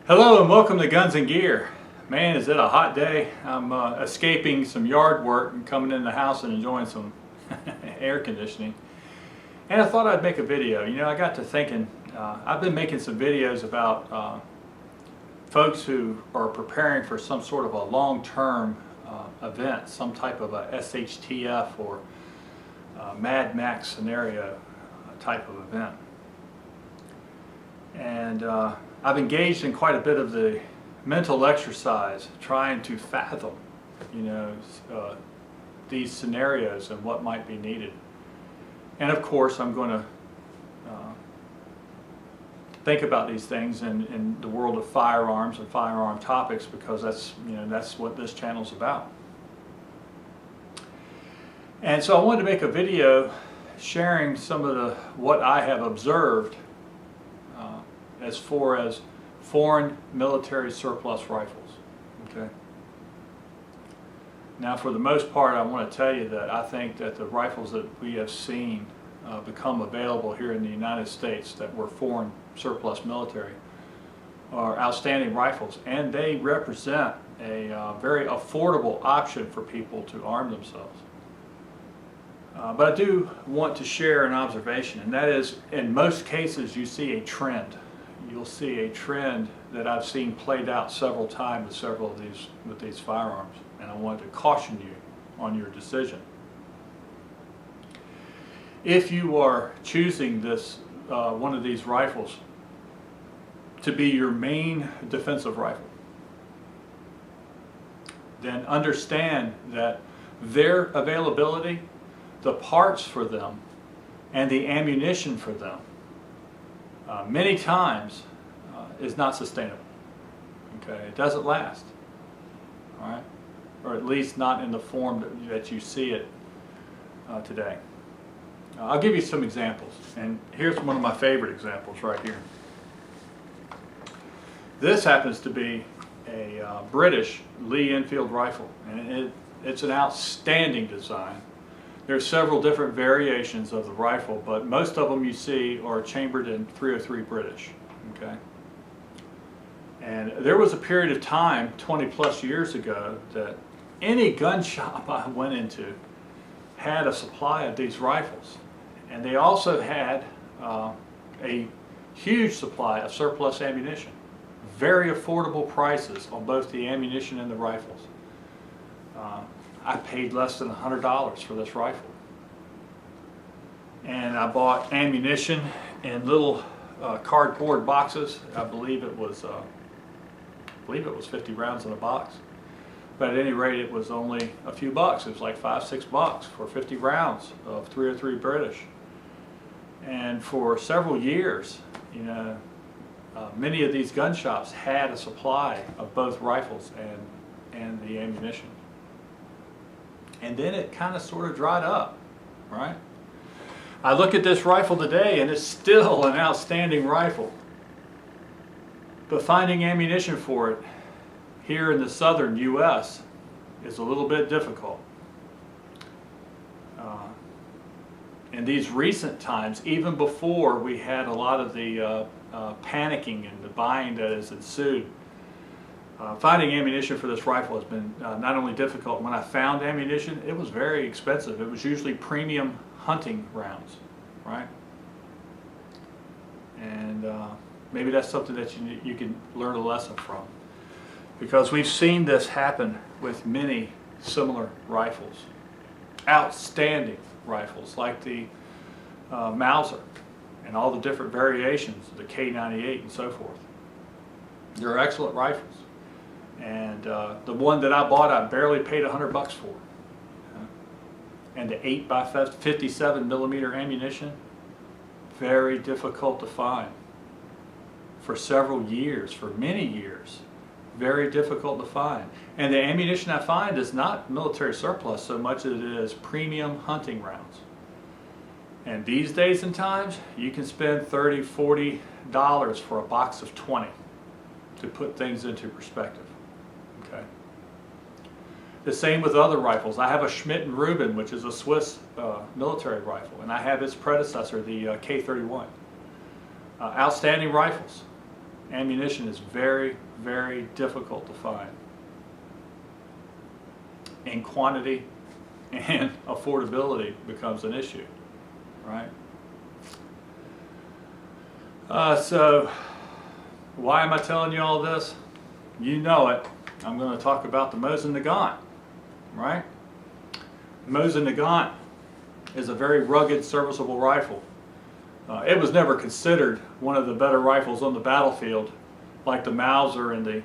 Hello and welcome to Guns and Gear. Man, is it a hot day. I'm escaping some yard work and coming in the house and enjoying some air conditioning. And I thought I'd make a video. You know, I got to thinking, I've been making some videos about folks who are preparing for some sort of a long-term event, some type of a SHTF or Mad Max scenario type of event. And I've engaged in quite a bit of the mental exercise trying to fathom, you know, these scenarios and what might be needed. And of course, I'm going to think about these things in the world of firearms and firearm topics, because that's what this channel's about. And so I wanted to make a video sharing some of what I have observed as far as foreign military surplus rifles. Okay. Now, for the most part, I want to tell you that I think that the rifles that we have seen become available here in the United States that were foreign surplus military are outstanding rifles, and they represent a very affordable option for people to arm themselves. But I do want to share an observation, and that is, in most cases you see a trend. You'll see a trend that I've seen played out several times with these firearms, and I want to caution you on your decision. If you are choosing this one of these rifles to be your main defensive rifle, then understand that their availability, the parts for them, and the ammunition for them many times is not sustainable. Okay, it doesn't last. All right, or at least not in the form that you see it today. I'll give you some examples, and here's one of my favorite examples right here. This happens to be a British Lee Enfield rifle, and it's an outstanding design. There's several different variations of the rifle, but most of them you see are chambered in .303 British. Okay, and there was a period of time 20 plus years ago that any gun shop I went into had a supply of these rifles, and they also had a huge supply of surplus ammunition. Very affordable prices on both the ammunition and the rifles. I paid less than $100 for this rifle, and I bought ammunition in little cardboard boxes. I believe it was 50 rounds in a box, but at any rate, it was only a few bucks. It was like $5-6 for 50 rounds of .303 British. And for several years, you know, many of these gun shops had a supply of both rifles and the ammunition. And then it kind of sort of dried up, right? I look at this rifle today and it's still an outstanding rifle. But finding ammunition for it here in the southern U.S. is a little bit difficult. In these recent times, even before we had a lot of the panicking and the buying that has ensued, finding ammunition for this rifle has been not only difficult. When I found ammunition, it was very expensive. It was usually premium hunting rounds, right? And maybe that's something that you can learn a lesson from, because we've seen this happen with many similar rifles. Outstanding rifles like the Mauser and all the different variations, the K98 and so forth. They're excellent rifles. And the one that I bought, I barely paid $100 for. And the 8x57 millimeter ammunition, very difficult to find. For several years, for many years, very difficult to find. And the ammunition I find is not military surplus so much as it is premium hunting rounds. And these days and times, you can spend $30, $40 for a box of 20 to put things into perspective. Okay. The same with other rifles. I have a Schmidt & Rubin, which is a Swiss military rifle, and I have its predecessor, the K31. Outstanding rifles. ammunition is very, very difficult to find in quantity, and affordability becomes an issue, right? So why am I telling you all this? You know it. I'm going to talk about the Mosin Nagant, right? Mosin Nagant is a very rugged, serviceable rifle. It was never considered one of the better rifles on the battlefield, like the Mauser and the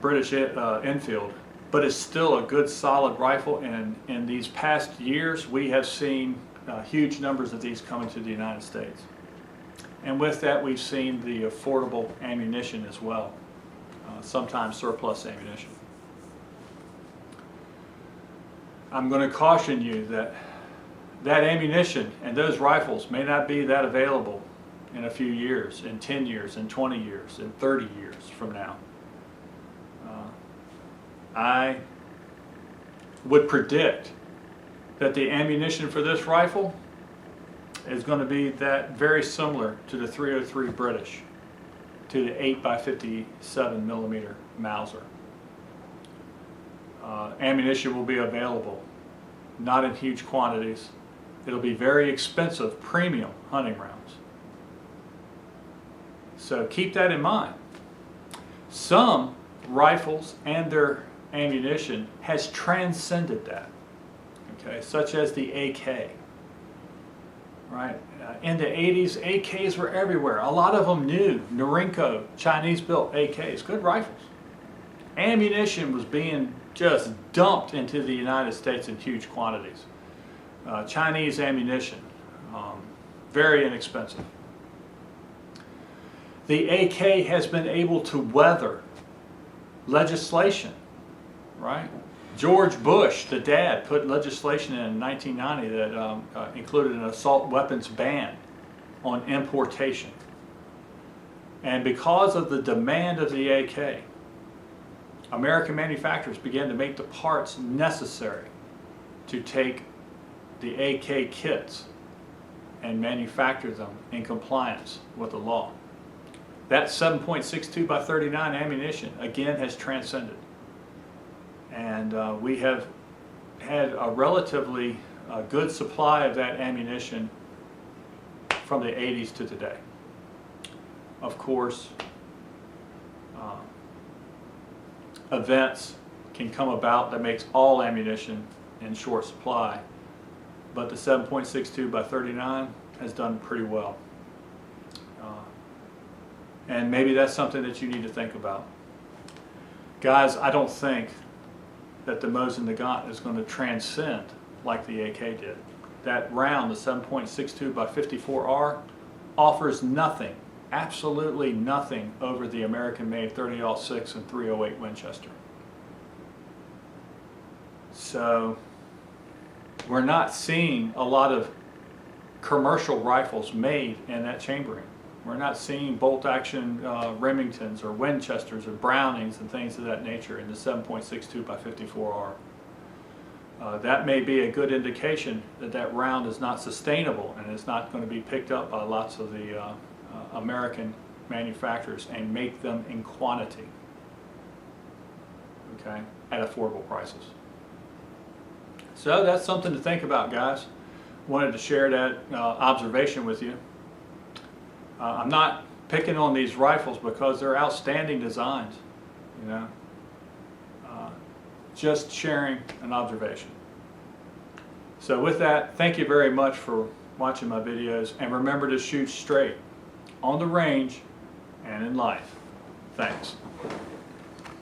British Enfield, but it's still a good, solid rifle. And in these past years, we have seen huge numbers of these coming to the United States. And with that, we've seen the affordable ammunition as well, sometimes surplus ammunition. I'm going to caution you that that ammunition and those rifles may not be that available in a few years, in 10 years, in 20 years, in 30 years from now. I would predict that the ammunition for this rifle is going to be that very similar to the .303 British, to the 8x57 millimeter Mauser. Ammunition will be available, not in huge quantities. It'll be very expensive, premium hunting rounds. So keep that in mind. Some rifles and their ammunition has transcended that, okay, such as the AK. Right? In the 80s, AKs were everywhere. A lot of them new, Norinco, Chinese-built AKs, good rifles. Ammunition was being just dumped into the United States in huge quantities. Chinese ammunition, very inexpensive. The AK has been able to weather legislation, right? George Bush, the dad, put legislation in 1990 that included an assault weapons ban on importation. And because of the demand of the AK, American manufacturers began to make the parts necessary to take the AK kits and manufacture them in compliance with the law. That 7.62 by 39 ammunition again has transcended. And we have had a relatively good supply of that ammunition from the 80s to today. Of course, events can come about that makes all ammunition in short supply, but the 7.62 by 39 has done pretty well. And maybe that's something that you need to think about. Guys, I don't think that the Mosin Nagant is going to transcend like the AK did. That round, the 7.62 by 54R, offers nothing, absolutely nothing over the American-made 30-06 and 308 Winchester. So we're not seeing a lot of commercial rifles made in that chambering. We're not seeing bolt-action Remingtons or Winchesters or Brownings and things of that nature in the 7.62 by 54R. That may be a good indication that that round is not sustainable and it's not going to be picked up by lots of the American manufacturers and make them in quantity, okay, at affordable prices. So that's something to think about, guys. Wanted to share that observation with you. I'm not picking on these rifles because they're outstanding designs, you know. Just sharing an observation. So with that, thank you very much for watching my videos, and remember to shoot straight on the range and in life. Thanks.